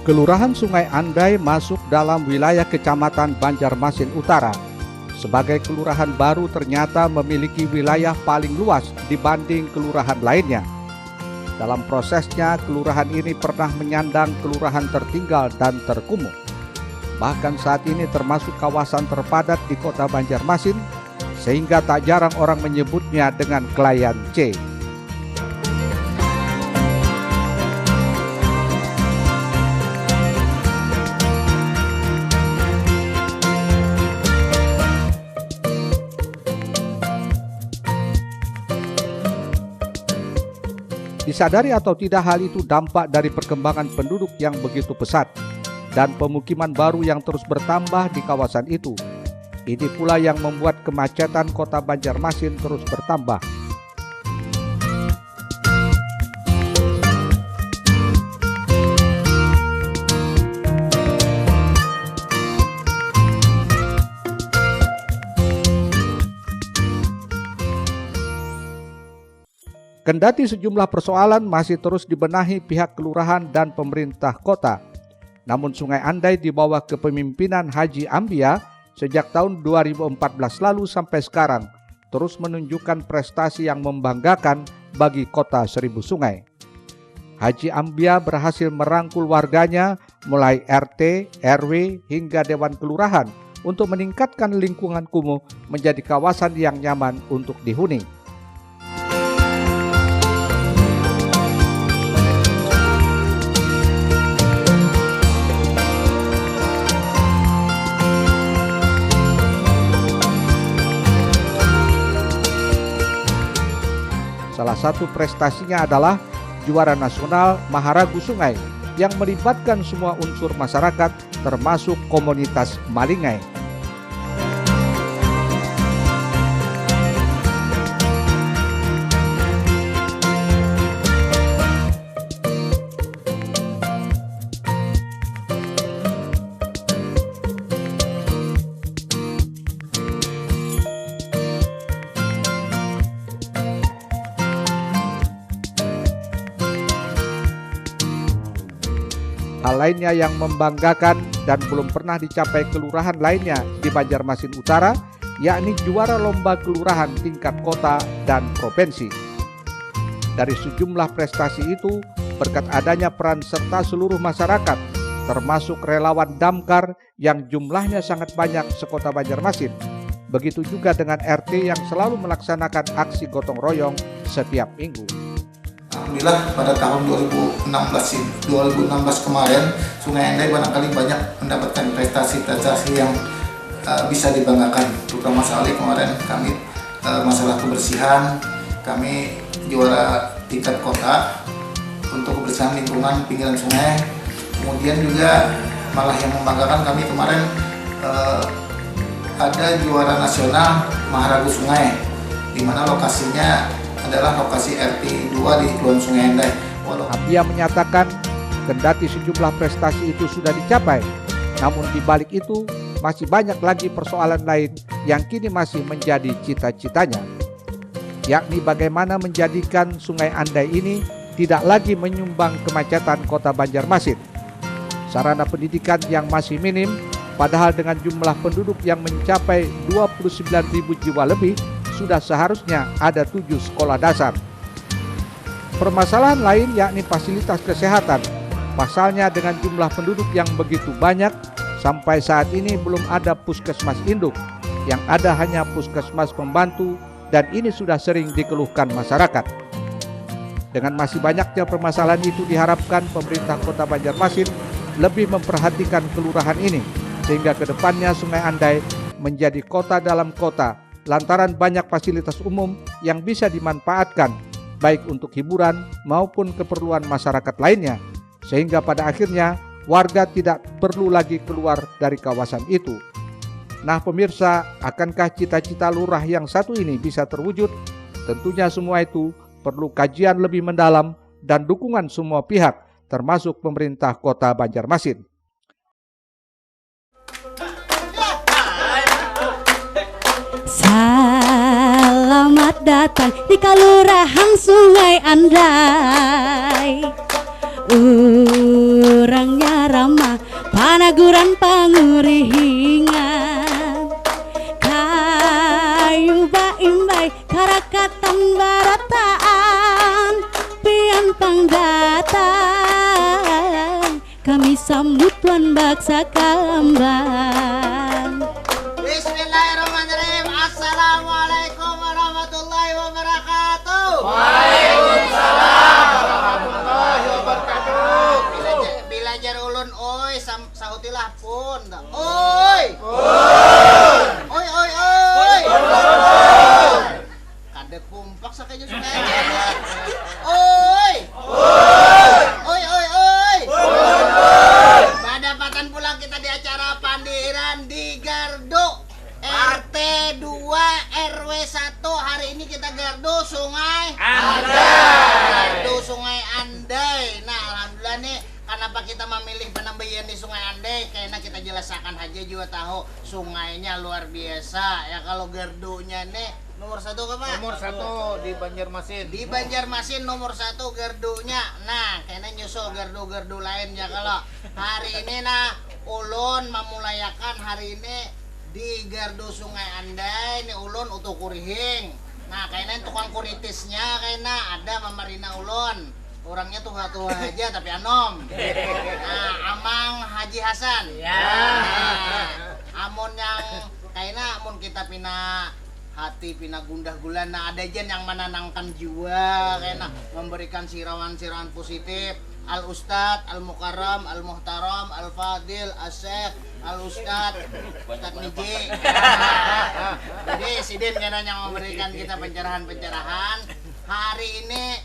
Kelurahan Sungai Andai masuk dalam wilayah Kecamatan Banjarmasin Utara. Sebagai kelurahan baru ternyata memiliki wilayah paling luas dibanding kelurahan lainnya. Dalam prosesnya, kelurahan ini pernah menyandang kelurahan tertinggal dan terkumuh. Bahkan saat ini termasuk kawasan terpadat di kota Banjarmasin, sehingga tak jarang orang menyebutnya dengan Kelayan C. Disadari atau tidak, hal itu dampak dari perkembangan penduduk yang begitu pesat dan pemukiman baru yang terus bertambah di kawasan itu. Ini pula yang membuat kemacetan kota Banjarmasin terus bertambah. Kendati sejumlah persoalan masih terus dibenahi pihak kelurahan dan pemerintah kota, namun Sungai Andai di bawah kepemimpinan Haji Ambia sejak tahun 2014 lalu sampai sekarang terus menunjukkan prestasi yang membanggakan bagi kota Seribu Sungai. Haji Ambia berhasil merangkul warganya mulai RT, RW hingga Dewan Kelurahan untuk meningkatkan lingkungan kumuh menjadi kawasan yang nyaman untuk dihuni. Salah satu prestasinya adalah juara nasional Maharagu Sungai yang melibatkan semua unsur masyarakat termasuk komunitas Malingai. Hal lainnya yang membanggakan dan belum pernah dicapai kelurahan lainnya di Banjarmasin Utara, yakni juara lomba kelurahan tingkat kota dan provinsi. Dari sejumlah prestasi itu, berkat adanya peran serta seluruh masyarakat, termasuk relawan Damkar yang jumlahnya sangat banyak sekota Banjarmasin. Begitu juga dengan RT yang selalu melaksanakan aksi gotong royong setiap minggu. Alhamdulillah pada tahun 2016 kemarin Sungai Andai barangkali banyak mendapatkan prestasi-prestasi yang bisa dibanggakan. Terutama sekali kemarin kami masalah kebersihan, kami juara tingkat kota untuk kebersihan lingkungan pinggiran sungai. Kemudian juga malah yang membanggakan kami kemarin ada juara nasional Maharagu Sungai, di mana lokasinya adalah lokasi RT 2 di Kelurahan Sungai Andai. Ambia menyatakan kendati sejumlah prestasi itu sudah dicapai, namun di balik itu masih banyak lagi persoalan lain yang kini masih menjadi cita-citanya, yakni bagaimana menjadikan Sungai Andai ini tidak lagi menyumbang kemacetan kota Banjarmasin. Sarana pendidikan yang masih minim, padahal dengan jumlah penduduk yang mencapai 29.000 jiwa lebih, sudah seharusnya ada 7 sekolah dasar. Permasalahan lain yakni fasilitas kesehatan. Pasalnya dengan jumlah penduduk yang begitu banyak, sampai saat ini belum ada puskesmas induk, yang ada hanya puskesmas pembantu, dan ini sudah sering dikeluhkan masyarakat. Dengan masih banyaknya permasalahan itu, diharapkan pemerintah kota Banjarmasin lebih memperhatikan kelurahan ini, sehingga kedepannya Sungai Andai menjadi kota dalam kota, lantaran banyak fasilitas umum yang bisa dimanfaatkan baik untuk hiburan maupun keperluan masyarakat lainnya, sehingga pada akhirnya warga tidak perlu lagi keluar dari kawasan itu. Nah pemirsa, akankah cita-cita lurah yang satu ini bisa terwujud? Tentunya semua itu perlu kajian lebih mendalam dan dukungan semua pihak, termasuk pemerintah kota Banjarmasin. Selamat datang di Kelurahan Sungai Andai. orangnya ramah, panaguran pangurihingan. Kayu baimbai karakatan barataan, pian pangdatang kami sambut tuan baksa kambang. Bismillahirrahmanirrahim. Assalamualaikum warahmatullahi wabarakatuh. Waalaikumsalam warahmatullahi wabarakatuh. Bilajar ulun oi sahutilah pun. Oi. Oi. Kadek kumpak sakanya suka. Oi. Badapatan pulang kita di acara pandiran di Gardu RT 2 RW 1. Hari ini kita gardu Sungai Andai. Gardu Sungai Andai. Nah, alhamdulillah nih, kenapa kita memilih penambahan di Sungai Andai? Karena kita jelaskan aja juga tahu sungainya luar biasa. Ya kalau gardunya nih nomor 1 apa? Nomor 1 di Banjarmasin. Di Banjarmasin nomor 1 gardunya. Nah, kayaknya nyusul gardu-gardu lain ya kalau hari ini nah ulun memulayakan hari ini di gardu Sungai Andai. Ini ulun utuh kurihing. Nah, kayaknya tukang kuritisnya kayaknya ada Mamarina ulun. Orangnya tua-tua aja tapi anom. Nah, Amang Haji Hasan. Ya. Nah, amun yang kayaknya amun kita pina hati pina gundah gulana, ada jen yang menenangkan jiwa kayaknya memberikan siraman-siraman positif. Al Ustad, Al Mukarram, Al Muhtaram, Al Fadil, As-Syekh, Al Ustad Niji. Jadi Sidin kayaknya yang memberikan kita pencerahan-pencerahan. Hari ini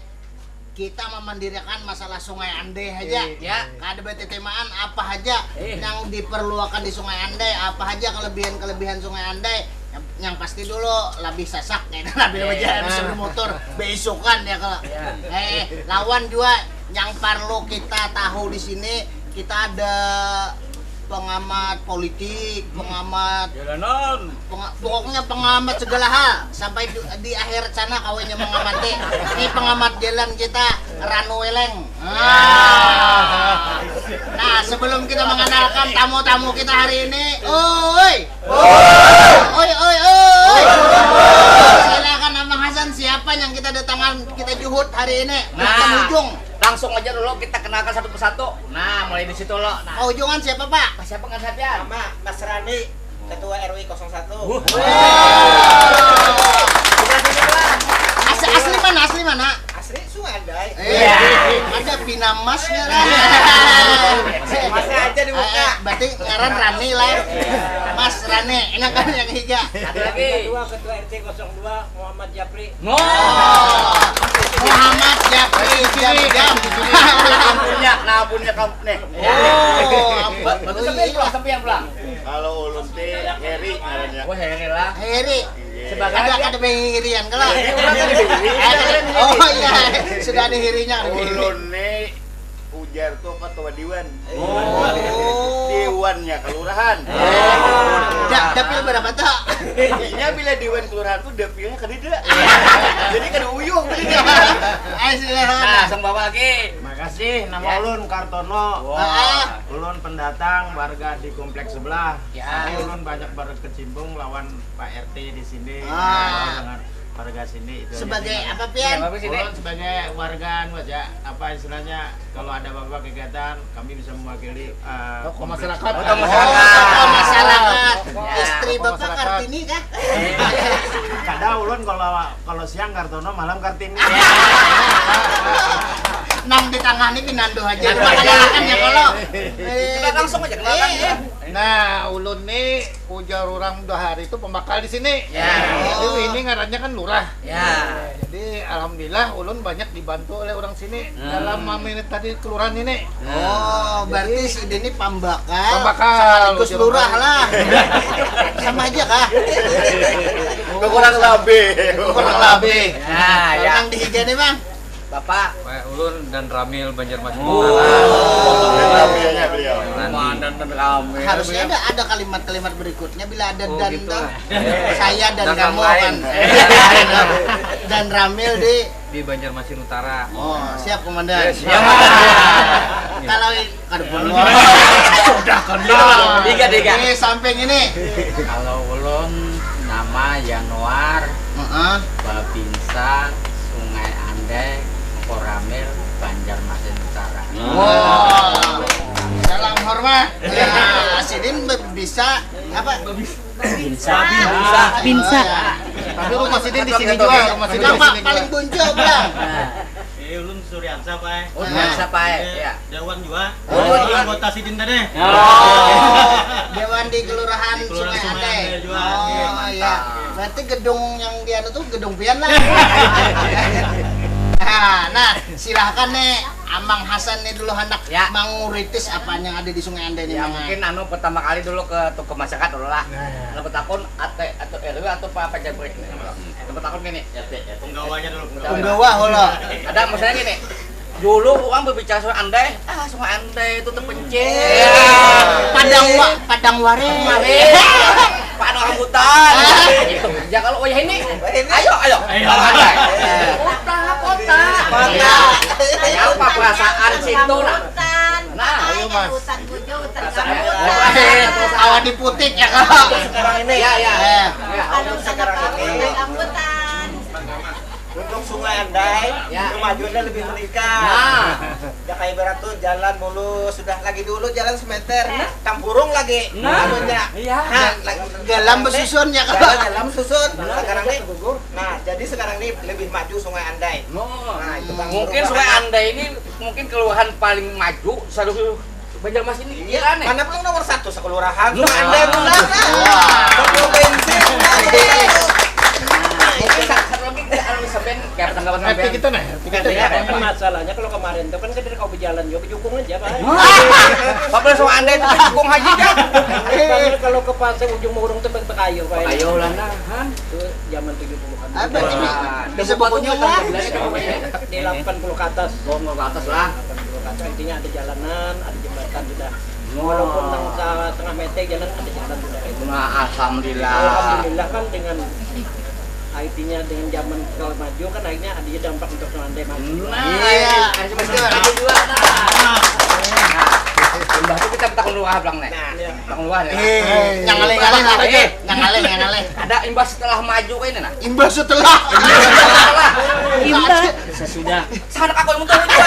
kita memandirikan masalah Sungai Andai aja. Ya. Ada temaan apa aja yang diperlukan di Sungai Andai, apa aja kelebihan Sungai Andai. Yang pasti dulu lebih sesak kayaknya, lebih berjalan bisa bermotor beisukan ya kalau. Lawan juga yang perlu kita tahu di sini, kita ada pengamat politik, pengamat pokoknya pengamat segala hal sampai di akhir sana kawinnya mengamati. Ini pengamat jalan kita Ranu Weleng. Nah, sebelum kita mengenalkan tamu-tamu kita hari ini, oi. Silakan Abang Hasan, siapa yang kita datangan, kita juhud hari ini? Nah, ujung. Langsung aja dulu kita kenalkan satu persatu. Nah, mulai di situ lo. Nah, ujungan siapa, Pak? siapa nggak siapa? Nama Mas Rani, Ketua RW 01. Asli mana? Asli Sungai Andai. Ada pinamasnya lah. Masnya aja di muka. Berarti ngaran Rani lah. Mas Rani, enak kan yang higa. Satu lagi. Ketua RT 02 Muhammad Japri. Muhammad Japri jam. Punya kamu nih. Bagus sampai yang pulang. Kalau ulun teh Heri ngarannya. Wah, Heri lah. Heri. Sebagai ada hirian kalau. Oh iya, sudah ada hirinya. Ulun nih ujar tuh ketua Dewan. Dewannya kelurahan. Dapil berapa tuh? Intinya bila Dewan kelurahan tuh dapilnya kedede. Jadi kada uyuh. Silakan. Sang bawa lagi. Makasih, nama ulun Kartono. Ulun pendatang warga di kompleks sebelah. Ya. Ulun banyak berkecimpung lawan Pak RT di sini. Dengan warga sini itu. Sebagai aja. apa pian? Ulun sebagai warga aja apa istilahnya kalau ada apa-apa kegiatan kami bisa mewakili masyarakat. Masyarakat. Istri Tokoh Bapak masyarakat. Kartini kah? Kadang ulun kalau siang Kartono malam Kartini. Nang ditangani pinando aja. Makan ya kalau. Kita langsung aja kenalkan ya. Nah, ulun nih ujar orang hari itu pembakal di sini. Ya. Jadi ini ngarannya kan lurah. Ya. Jadi alhamdulillah ulun banyak dibantu oleh orang sini dalam menit tadi kelurahan ini. Oh, berarti si ini pembakal. Pembakal. Sekaligus lurah lah. Sama aja kah? Kurang lebih. Kurang lebih. Nah, ya. Yang dihiga nih, Bang. Bapak. Ulun dan Ramil Banjarmasin. Ramilnya beliau. Komandan dan Ramil. Harusnya ada kalimat-kalimat berikutnya bila ada gitu. saya dan Dan kamu yang kan. lain. Dan Ramil di di Banjarmasin Utara. Oh, siap komandan. Siap. Kalau sudah Tiga. Ini samping ini. Kalau ulun nama Januar, Babinsa, Sungai Andai, Koramil, Banjarmasin Utara. Wow. Salam hormat. Ya, Sidin bisa apa? Binsa. Tapi rumah Sidin di sini juga. Rumah Sidin di sini paling buncul bilang. Ulun Suryansa Pak. Oh, Suryansa Pak. Ya. Dewan juga. Anggota Sidin tadi. Dewan di Kelurahan Sungai Andai. Oh iya. Berarti gedung yang di anu tuh gedung pian lah. Nah, silahkan nih Amang Hasan nih dulu hendak menguritis apa yang ada di Sungai Andai ini. Ya mungkin pertama kali dulu ke toko masyarakat dulu lah. Lalu takun atau RW atau apa jabrik. Lalu takun gini. Penggawanya dulu. Penggawa hola. Ada maksudnya gini. Dulu orang berbicara Sungai Andai, Sungai Andai itu terpencil. Padang waring. Padang rambutan. Itu. Ya kalau ini, ayo. Andai. Kota. Ya apa perasaan situ lah. Nah, ayo Mas. Hutan bujo, hutan Awan di putik ya kalau. Sekarang ini Ya. Kalau sekarang ini rambutan. untuk Sungai Andai kemajuannya lebih meningkat. Ya kayak ibarat tuh jalan mulus, sudah lagi dulu jalan semeter, campurung lagi. Galam bersusun ya kalau. Jalan susun. Sekarang ini nah, jadi sekarang ini lebih maju Sungai Andai. Nah, itu Bang. Mungkin Sungai Andai ini mungkin keluhan paling maju seluruh Banjarmasin ini. Iya, karena belum nomor 1 sekelurahan. Sungai Andai bulan. Toko bensin. Mungkin satu lagi kalau sampean kayak tanggapan sampean. Kita nih. Masalahnya kalau kemarin itu kan dari kau berjalan juga jukung aja, Pak. Papel Sungai Andai itu jukung haji kan. Kalau ke pantai ujung Murung itu berkayu, Pak. Kayu lah Itu zaman 70-an. Bisa bukunya lah. Di 80 ke atas. Oh, mau ke atas lah. 80 ke atas. Intinya ada jalanan, ada jembatan sudah. Walaupun tengah meter jalan ada jembatan sudah. Nah, alhamdulillah. Alhamdulillah kan dengan IT-nya dengan zaman kalau maju kan akhirnya ada dampak untuk Andai maju. Iya, ada juga. Nah, itu kita takon luah belang nih. Takon luah nih. Yang ngalih-ngalih aja. Yang ngalih. Ada imbas setelah maju kayak ini nah. Imbas setelah. Sesudah. Sana aku yang muntah juga.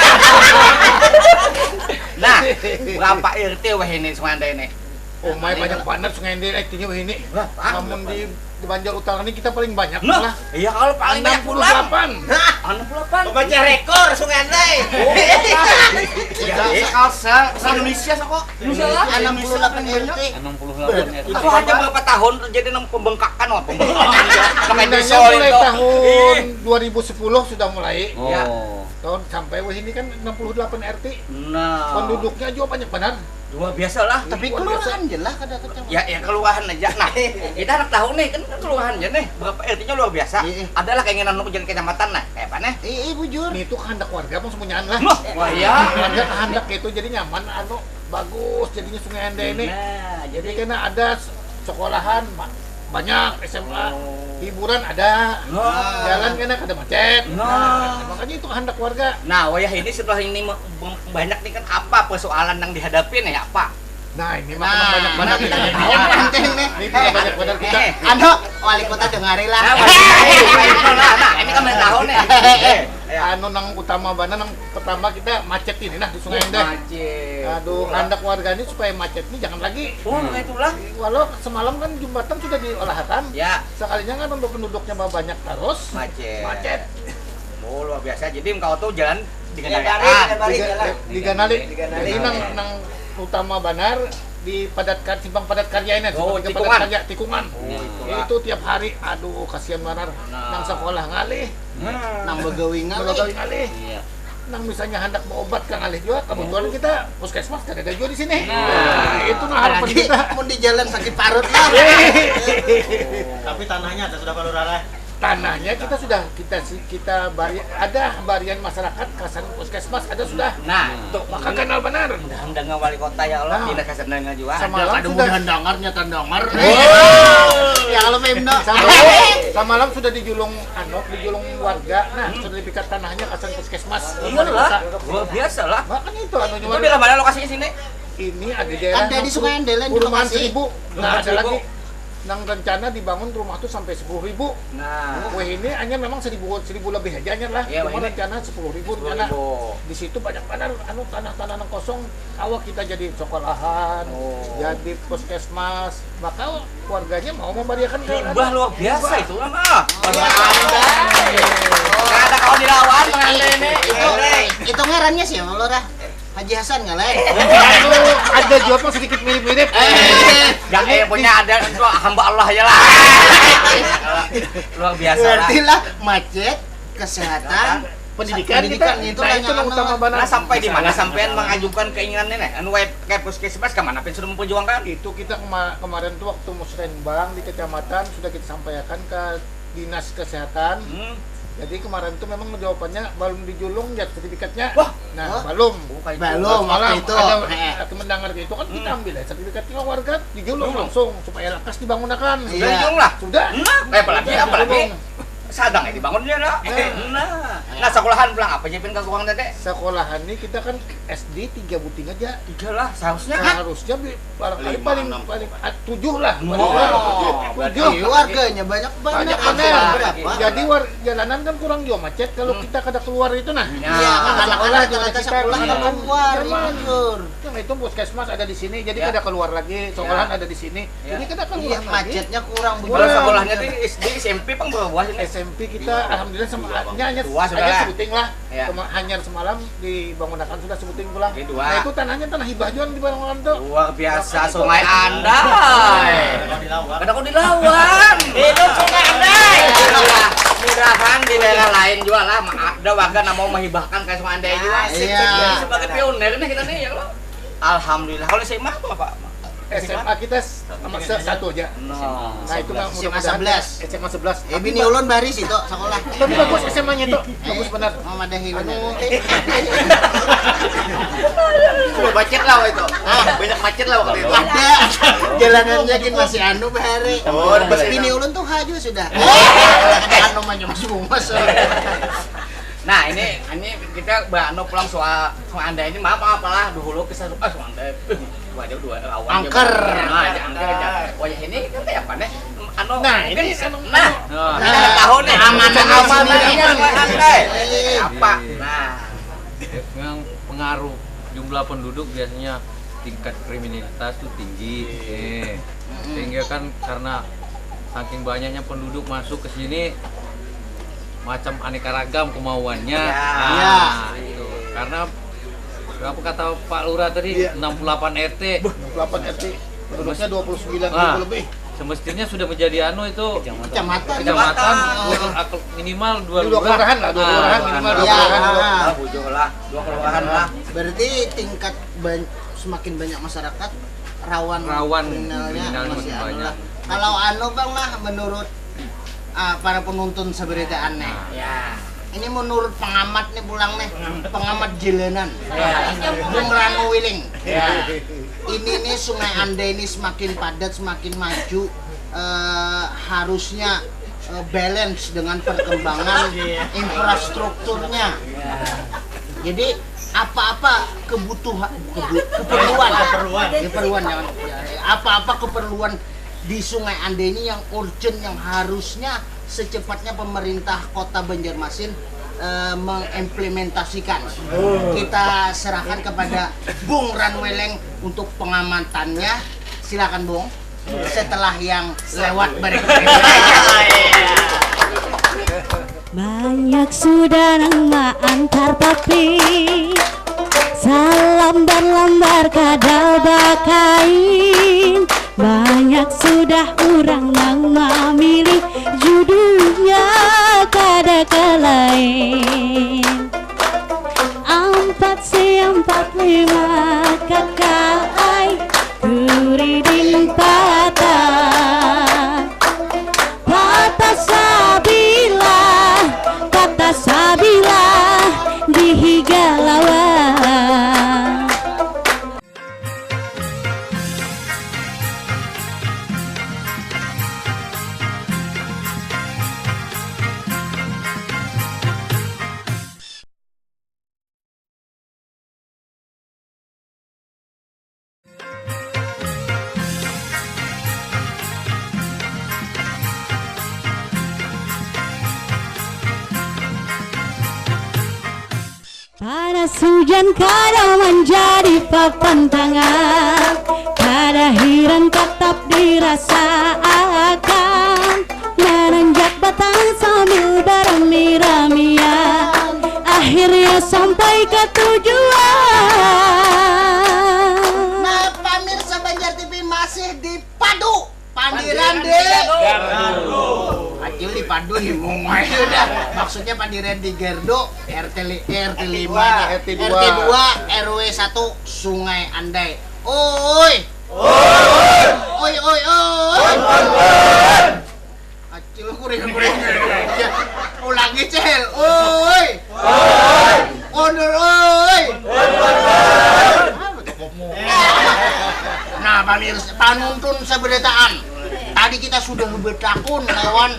Nah, berapa RT wah ini Sungai Andai ini? Oh, banyak banget Sungai Andai aktifnya ini. Namun di Banjar Utara ini kita paling banyak lah. Iya kalau paling banyak 68. 68. Pembaca rekor Sungai Andai. Indonesia kok. Indonesia lah. 68 RT. 68 Itu hanya berapa tahun terjadi pembengkakan wah pembengkakan. Pindahnya mulai tahun 2010 sudah mulai. Oh. Tahun sampai ini kan 68 RT. Nah. Penduduknya juga banyak benar. Luar biasa lah. Tapi kelurahan jelas ada kecamatan. Ya keluahan aja. Nah, kita anak tahu nih kan keluahan aja nih. Berapa RT-nya luar biasa. Adalah keinginan untuk jadi kecamatan nah. Kayak apa nih? Bujur. Ini itu kehendak warga mau semuanya lah. Wah iya. Warga kehendak itu jadi nyaman, bagus jadinya Sungai Andai ini. Nah, Jadi karena ada sekolahan banyak, SMA, hiburan ada, jalan kena kada macet. Makanya itu kehendak warga. Nah, wayah ini setelah ini banyak nih kan apa persoalan yang dihadapi nih apa? Nah ini mah banyak banget kita jadi. Yang penting nih. Ini banyak banget kita. Wali kota dengari lah. Nah, ini kan tahu nih. Nang utama bana nang pertama kita macet ini nah di Sungai Andai. Aduh, kehendak warga ini supaya macet ini jangan lagi. Oh, itulah. Walau semalam kan jembatan sudah diolahkan. Ya. Sekalinya kan untuk penduduknya banyak terus. Macet. Oh, luar biasa. Jadi engkau tuh jalan diganali. Jadi nang utama Banar dipadatkan simpang padat karya ini. Tikungan. Tikungan. Itu tiap hari. Aduh, kasihan Banar. Nang sekolah ngalih. Nang begawi ngalih. Nang misalnya hendak berobat ke ngalih juga. Kebetulan kita puskesmas kada ada juga di sini. Nah, itu nah harapan kita. Mau di jalan sakit parut lah. Tapi tanahnya ada sudah Palurala. Tanahnya kita ada barian masyarakat kasan puskesmas ada sudah. Nah, untuk maka kenal benar. Undang wali kota ya Allah tidak kasandangan juga. Semalam Ada sudah dangarnya tandangar. Ya kalau Pemda. Samalam sudah dijulung dijulung warga. Nah, sudah dipikat tanahnya kasan puskesmas. Iyalah, luar biasa lah. Makanya itu Itu daerah mana lokasinya sini? ini ada daerah Ada di Sungai Andelen di perumahan lokasi. 1000. Nah, ada 1000. lagi nang rencana dibangun rumah tuh sampai 10.000. Nah, Wah ini hanya memang 1.000 lebih aja lah. Iya, Cuma ini. rencana 10.000 rencana. 10.000. Di situ banyak banget tanah-tanah yang kosong. Awak kita jadi sekolahan, jadi puskesmas. Maka warganya mau memberiakan hibah luar biasa itu lah mah. Gak ada kau dilawan mengenai ini. Itu ngarannya siapa Lora? Haji Hasan nggak lain? Ada juga sedikit mirip-mirip. Yang punya ada itu hamba Allah ya lah. Luar biasa lah. Berarti lah macet, kesehatan, pendidikan itu Nah, lah itu yang yang utama banget. Nah, sampai di mana sampean mengajukan keinginannya nih? Anu kayak puskesmas ke mana sudah memperjuangkan? Itu kita kemarin tuh waktu musrenbang di kecamatan sudah kita sampaikan ke dinas kesehatan. Jadi kemarin tuh memang jawabannya belum dijulung ya sertifikatnya. Nah, belum. Belum Malam waktu itu. ada mendengar gitu kan kita ambil ya sertifikatnya warga dijulung langsung supaya lakas dibangunkan. Sudah dijulung lah. Sudah. Apalagi sadang ya dibangunnya lah. Nah, sekolahan pulang apa nyepin kekurangan tete? Sekolahan ini kita kan SD 3 buting aja. 3 lah seharusnya. Harusnya barangkali paling 7 lah. Iya, warganya banyak Banyak berapa? Jadi jalanan kan kurang juga macet kalau kita kada keluar itu nah. Iya, anak-anak rata-rata sekolah Jangan. keluar, Jangan. jujur. Yang itu puskesmas ada di sini, jadi kada keluar lagi. Sekolahan ada di sini, jadi kada keluar Iya, lagi. macetnya kurang Kalau sekolahnya di SD, SMP pang bawah ini. SMP kita alhamdulillah hanya Dua sudah lah. sebuting lah. Ya. Hanya semalam dibangunkan sudah sebuting pulang. Ini dua. Nah itu tanahnya tanah hibah juga dibangunkan tuh. Luar biasa Sungai Andai. Kada kau dilawan. Itu Sungai Andai. Mudahan di daerah lain juga lah ada warga yang mau menghibahkan kayak Sungai Andai juga. Iya. Sebagai pioner nih kita nih ya lo. Alhamdulillah. Kalau SMA apa Pak? SMA kita satu aja. Nah itu mah SMA mudah-mudahan 11. SMA 11. Bini ulun baris itu sekolah. Tapi bagus SMA-nya itu. Bagus benar. Madahi benar. Sudah macet lah itu. Banyak macet lah waktu itu. Ada jalanannya kan masih anu bahari. Oh, Bini ulun tuh haju sudah. Anu mah masih mas. Nah ini kita Mbak pulang soal Anda ini maaf lah dulu kisah Sungai Andai. Wajah dua lawan. Angker. Nah, angker. Wajah ini kan kayak apa nih? Anu. Nah, ini tahu nih amanahnya Sungai Andai. Apa? Nah, Memang pengaruh jumlah penduduk biasanya tingkat kriminalitas itu tinggi. Sehingga kan karena saking banyaknya penduduk masuk ke sini macam aneka ragam kemauannya. Itu. Karena berapa kata Pak Lurah tadi 68 RT. 68 RT. Penduduknya 29 lebih. Semestinya sudah menjadi itu Kecamatan. minimal Dua kelurahan lah, dua kelurahan minimal dua kelurahan. dua kelurahan lah. Berarti tingkat semakin banyak masyarakat rawan kriminalnya masih anu banyak. lah. Kalau anu Bang lah menurut para penuntun seberita aneh. Ya. Ini menurut pengamat nih pulang nih, pengamat jalanan. Bung Ranu Wiling. Ini nih Sungai Andai ini semakin padat, semakin maju. Harusnya balance dengan perkembangan infrastrukturnya. Jadi apa-apa keperluan jangan. Apa-apa keperluan di Sungai Andai ini yang urgent, yang harusnya secepatnya pemerintah Kota Banjarmasin mengimplementasikan. Kita serahkan kepada Bung Ranweleng untuk pengamatannya. Silakan Bung. Setelah yang lewat berikutnya. Banyak sudah nama antar papi, salam berlambar kadal bakain. Banyak sudah orang nama milih judulnya kada kelain. 445 kakai kuridin patah. Patah sabila dihigalawan. jas hujan kadang menjadi papan tangan, kadahiran tetap dirasakan, menanjak batang sambil berami-ramian, akhirnya sampai ke tujuan. Nah, pemirsa Banjar TV masih di Padu, Pandiran di Acil di Padu nih, udah. Maksudnya Pandiran di Gerdo, RT 5 nya, RT 2 RW 1 Sungai Andai. Oi. Acil kuring. Ya, ulangi Cel. Oi. Onur oi. Nah, pemirsa, panuntun seberitaan. Tadi kita sudah bertakun lawan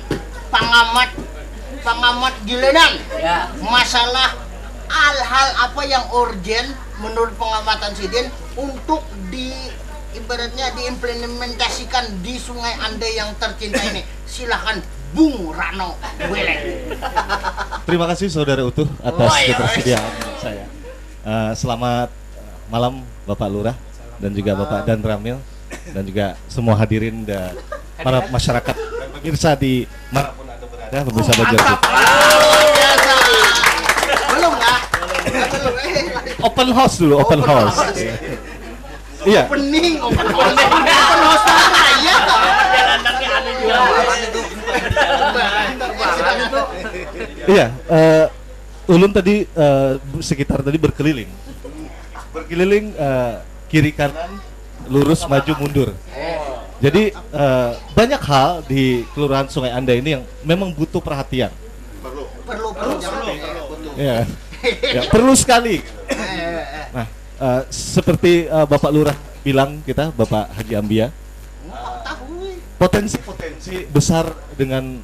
pengamat gilenan. Ya. Masalah hal-hal apa yang urgent menurut pengamatan Sidin untuk ibaratnya diimplementasikan di Sungai Andai yang tercinta ini. Silakan Bung Rano Weleng. Terima kasih Saudara Utuh atas ketersediaan saya. Selamat malam Bapak Lurah dan juga Bapak Dan Ramil dan juga semua hadirin dan para masyarakat dan pemirsa di manapun Anda berada, pemirsa Banjar TV. Belum lah. Open house dulu, open house. Iya. Open house raya kok. Iya, ulun tadi sekitar tadi berkeliling kiri kanan, lurus maju mundur. Jadi banyak hal di Kelurahan Sungai Andai ini yang memang butuh perhatian. Perlu. Ya, perlu sekali. Nah, seperti Bapak Lurah bilang kita, Bapak Haji Ambia, potensi besar dengan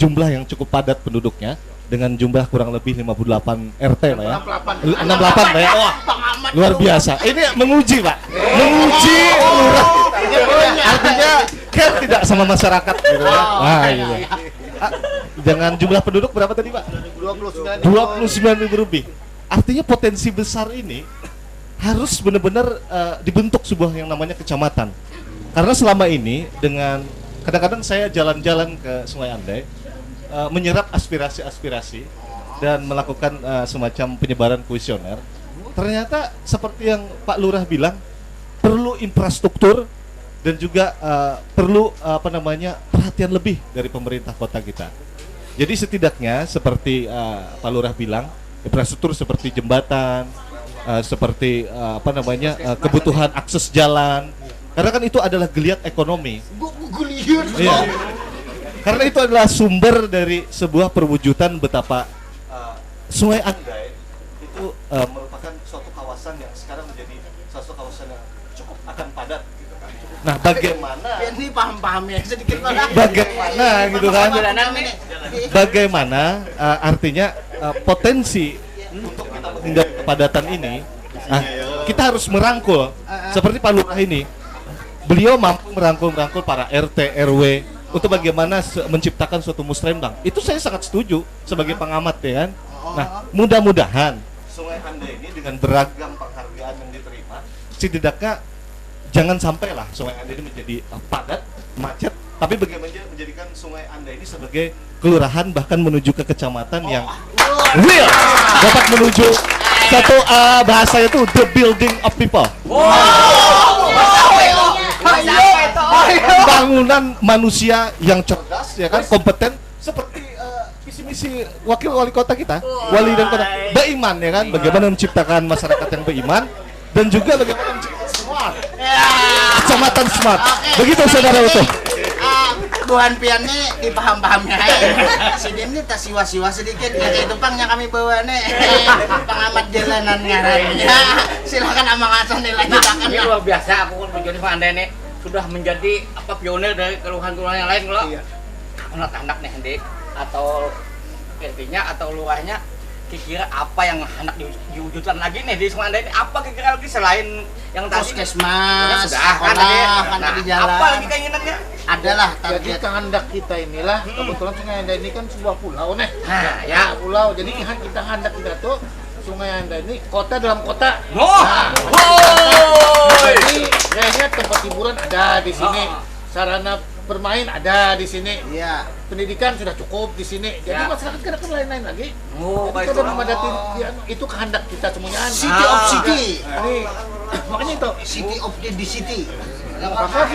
jumlah yang cukup padat penduduknya, dengan jumlah kurang lebih 58 RT lah ya. 68 lah ya. Wah, luar biasa. Ini menguji, Pak. Menguji lurah. Artinya kan tidak sama masyarakat gitu. Nah, gitu. Dengan jumlah penduduk berapa tadi, Pak? 29.000 lebih. Artinya potensi besar ini harus benar-benar dibentuk sebuah yang namanya kecamatan. Karena selama ini dengan kadang-kadang saya jalan-jalan ke Sungai Andai, menyerap aspirasi-aspirasi dan melakukan semacam penyebaran kuesioner. Ternyata seperti yang Pak Lurah bilang, perlu infrastruktur dan juga perlu perhatian lebih dari pemerintah kota kita. Jadi setidaknya seperti Pak Lurah bilang, infrastruktur seperti jembatan, seperti kebutuhan akses jalan. Karena kan itu adalah geliat ekonomi. Iya. Karena itu adalah sumber dari sebuah perwujudan betapa Sungai Andai itu merupakan suatu kawasan yang sekarang menjadi suatu kawasan yang cukup akan padat gitu kan. Nah, bagaimana ini paham-pahamnya sedikit mana? Bagaimana gitu kan? Bagaimana artinya potensi untuk kita menghindari kepadatan ini, kita harus merangkul seperti Pak Lurah ini. Beliau mampu merangkul para RT, RW untuk bagaimana menciptakan suatu musrembang. Itu saya sangat setuju sebagai pengamat ya kan. Nah, mudah-mudahan Sungai Andai ini dengan beragam penghargaan yang diterima, setidaknya jangan sampailah Sungai Andai ini menjadi padat, macet, tapi bagaimana menjadikan Sungai Andai ini sebagai kelurahan bahkan menuju ke kecamatan yang real, dapat menuju satu bahasa itu the building of people. Bangunan manusia yang cerdas ya kan, kompeten seperti visi misi wakil wali kota kita, wali dan kota beriman ya kan, bagaimana menciptakan masyarakat yang beriman dan juga bagaimana menciptakan smart, kecamatan smart. Begitu Saudara Utuh. Buhan piannya dipaham-pahamnya. Si Dim ini tak siwa-siwa sedikit kayak itu pang yang kami bawa nih. Pengamat jalanan ngarannya. Silakan Amang Hasan dilanjutkan. Ini luar biasa, aku pun menjadi Andai ini sudah menjadi pionir dari keluhan-keluhan yang lain kalau anak-anak nih Hendik atau RT-nya atau lurahnya kira-kira apa yang hendak diwujudkan lagi nih di Sungai Andai ini, apa kira-kira lagi selain yang tadi puskesmas, sekolah, kan di jalan. Apa lagi keinginannya? Adalah target kehendak kita inilah kebetulan Sungai Andai ini kan sebuah pulau nih. Nah, ya pulau. Jadi kita hendak kita tuh Sungai Anda ini kota dalam kota. Woi. Jadi kayaknya tempat hiburan ada di sini, sarana bermain ada di sini. Iya. Pendidikan sudah cukup di sini. Jadi Ya. masyarakat kan akan lain-lain lagi. Oh, Jadi baik. kalau memadati itu kehendak kita semuanya. City of City. Ini makanya itu. City of the City. Maka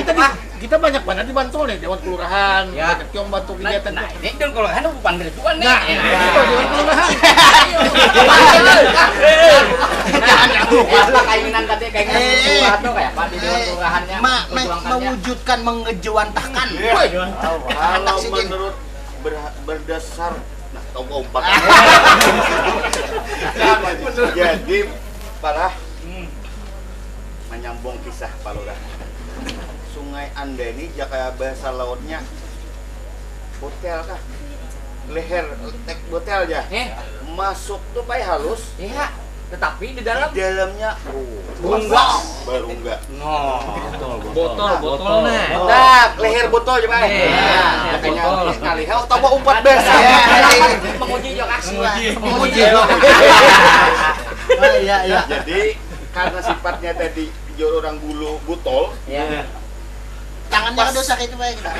kita banyak banget dibantu nih Dewan Kelurahan, Ya. banyak yang bantu kegiatan. Nah, ini dan kalau ada bukan dari tuan nih. Nah, itu Dewan Kelurahan. Jangan lupa keinginan tadi keinginan kelurahan tuh kayak apa di dewan kelurahannya. Mewujudkan, mengejawantahkan. Kalau menurut berdasar umpat. Jadi parah menyambung kisah Pak Lurah. Sungai Anda ini jaka bahasa lautnya hotel kah? Leher tek hotel ya. Masuk tuh pakai halus. Iya. Tetapi di dalamnya baru enggak. Botol nah. Nah, leher botol coba. Iya, Makanya botol. kali hau tambah umpat bahasa. menguji juga aksi. Menguji. Iya. Jadi karena sifatnya tadi jor orang bulu butol, Iya. Tangannya udah sakit baik kita.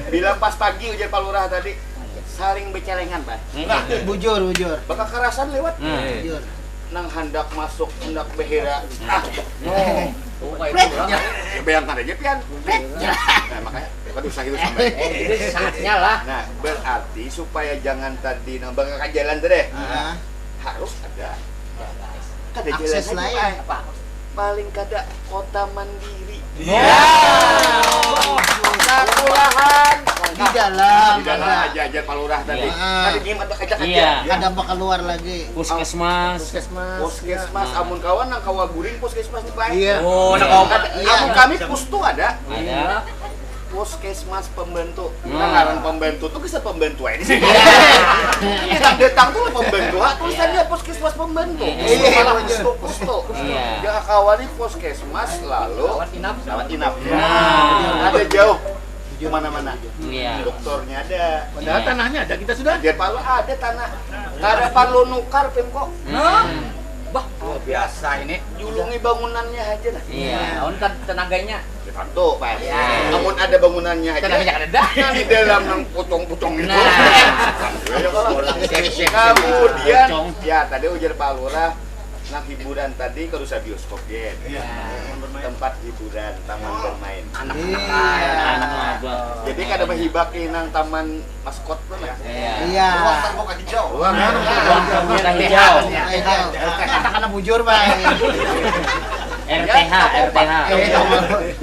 bila pas pagi ujar Pak Lurah tadi saling becelengan, Pak. Nah, bujur. Bakal kerasan lewat. Bujur. Nang hendak masuk, hendak behera. Tuh kayak itu. Ya, bayangkan aja pian. Nah, makanya waduh sakit itu sampai. Jadi saatnya lah. Nah, berarti supaya jangan tadi nang bakal jalan tuh deh. Harus ada Akses jalan lain. aja, Pak. Paling kada kota mandiri. Kelurahan Di dalam. aja Pak Lurah tadi. Ada game atau ajak Iya. aja. Ada bakal keluar lagi. Puskesmas. Puskesmas, amun kawan nang kawaguring puskesmas nih Pak. Iya. Oh, nak obat. Amun kami pustu ada. Ada. Puskesmas pembantu. Ngaran pembantu tuh kisah pembantu aja di sini. Kita datang tuh pembantu, tulisannya puskesmas pembantu. Malah pustu. Iya. Jangan kawani puskesmas lalu Rawat inap. rawat inap. Nah. Ada jauh kemana-mana. Iya. Dokternya ada. Padahal tanahnya ada kita sudah. Biar Palu ada tanah. Kada perlu nukar Pemko. Bah, luar biasa ini. Julungi bangunannya aja lah. Iya, on tenaganya. Dibantu, Pak. Ya. Namun ada bangunannya aja. Tenaganya kan ada. Nah, di dalam nang pocong-pocong itu. Nah. Kemudian ya tadi ujar Pak Lurah nang hiburan tadi ke rusa bioskop ya. Tempat hiburan, taman bermain. Anak-anak. Jadi kada mahibak nang taman maskot tuh lah. Iya. Ruang terbuka hijau. Hijau. Katakanlah bujur, Pak. RTH.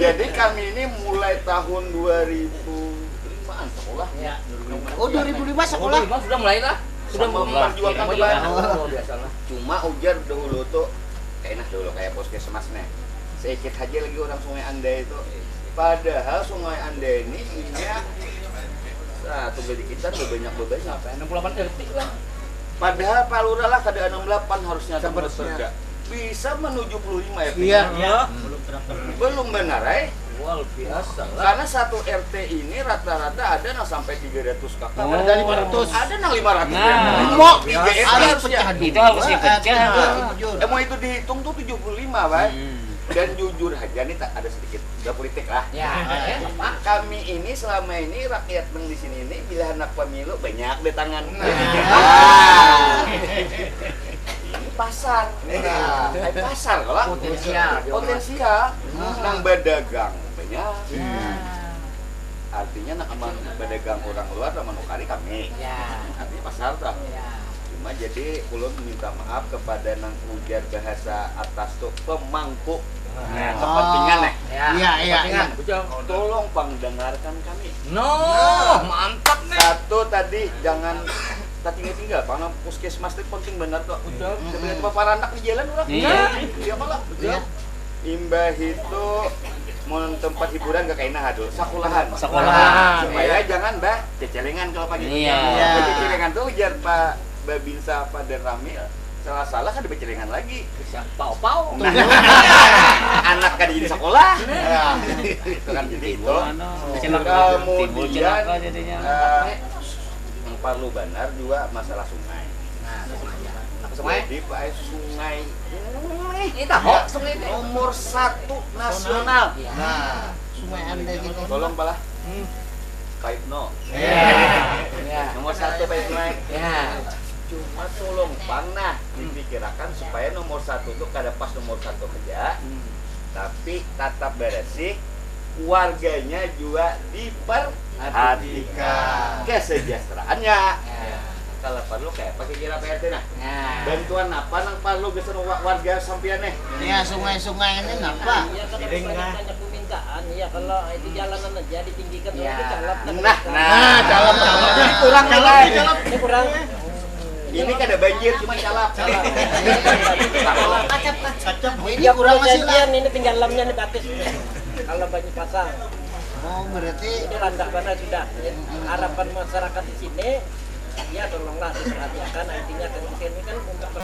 Jadi kami ini mulai tahun 2005-an sekolah. Oh, 2005 sekolah. Sudah mulai lah. Sudah memperjuangkan kembali. Oh, biasalah. Cuma ujar dahulu tuh enak dulu kayak puskesmas nih. Sedikit aja lagi orang Sungai Anda itu. Padahal Sungai Anda ini punya satu gede kita tuh banyak. 68 detik lah. Padahal Pak Lurah lah kada 68 harusnya tempat kerja. Bisa menuju 75 ya. Iya. Belum benar Luar biasa lah. Karena satu RT ini rata-rata ada yang sampai 300 kakak. Ada 500. Ada yang 500. Nah. Mau 3 RT Ada harusnya. Itu harus dipecah. Mau itu dihitung tuh 75, Pak. Dan jujur aja nih tak ada sedikit udah politik lah. Ya, Pak. Kami ini selama ini rakyat yang di sini ini bila anak pemilu banyak di tangan. Ini pasar. Pasar kalau potensial. Nang berdagang banyak. Artinya nak aman berdagang orang luar sama nukari kami. Artinya pasar tuh. Cuma jadi ulun minta maaf kepada nang ujar bahasa atas tuh pemangku kepentingan Iya. tolong pangdengarkan kami. Mantap nih. Satu tadi jangan tak tinggal karena puskesmas itu penting benar tuh. Udah sebenarnya para anak di jalan orang. Iya malah. Imbah itu mau tempat hiburan gak kayak dulu sekolahan supaya jangan Mbak cecelengan kalau pagi. Cecelengan tuh ujar Pak Babinsa Pak dan Ramil salah kan dibecelengan lagi. Pau. Anak kan jadi sekolah. Itu kan jadi itu. Kemudian perlu benar juga masalah sungai. Sungai? Jadi Pak sungai Ini tahu sungai ini. nomor 1 nasional. Nah, Sungai Andai gini. Tolong Balah. Kait no. Ya. Nomor 1 Pak sungai. Ya. Cuma tolong pernah dipikirkan supaya nomor 1 itu kada pas nomor 1 aja. Tapi tetap bersih, warganya juga diperhatikan kesejahteraannya. Kalau perlu kayak pakai kira PRT nah. Bantuan apa nang perlu geus warga sampean nih? Ya sungai-sungai ini ngapa? Iya kan banyak permintaan. Iya kalau itu jalanan aja ditinggikan Ya. calap. Nah, calap ini kurang nih. Ini kurang. Ini kada banjir cuma calap. Kacap. Ini Ini kurang masih lah. janjian ini tinggalannya nih batis. Kalau banyak pasang. Oh berarti Ini landak mana sudah. Harapan masyarakat di sini ya tolonglah diperhatikan intinya kan ini kan untuk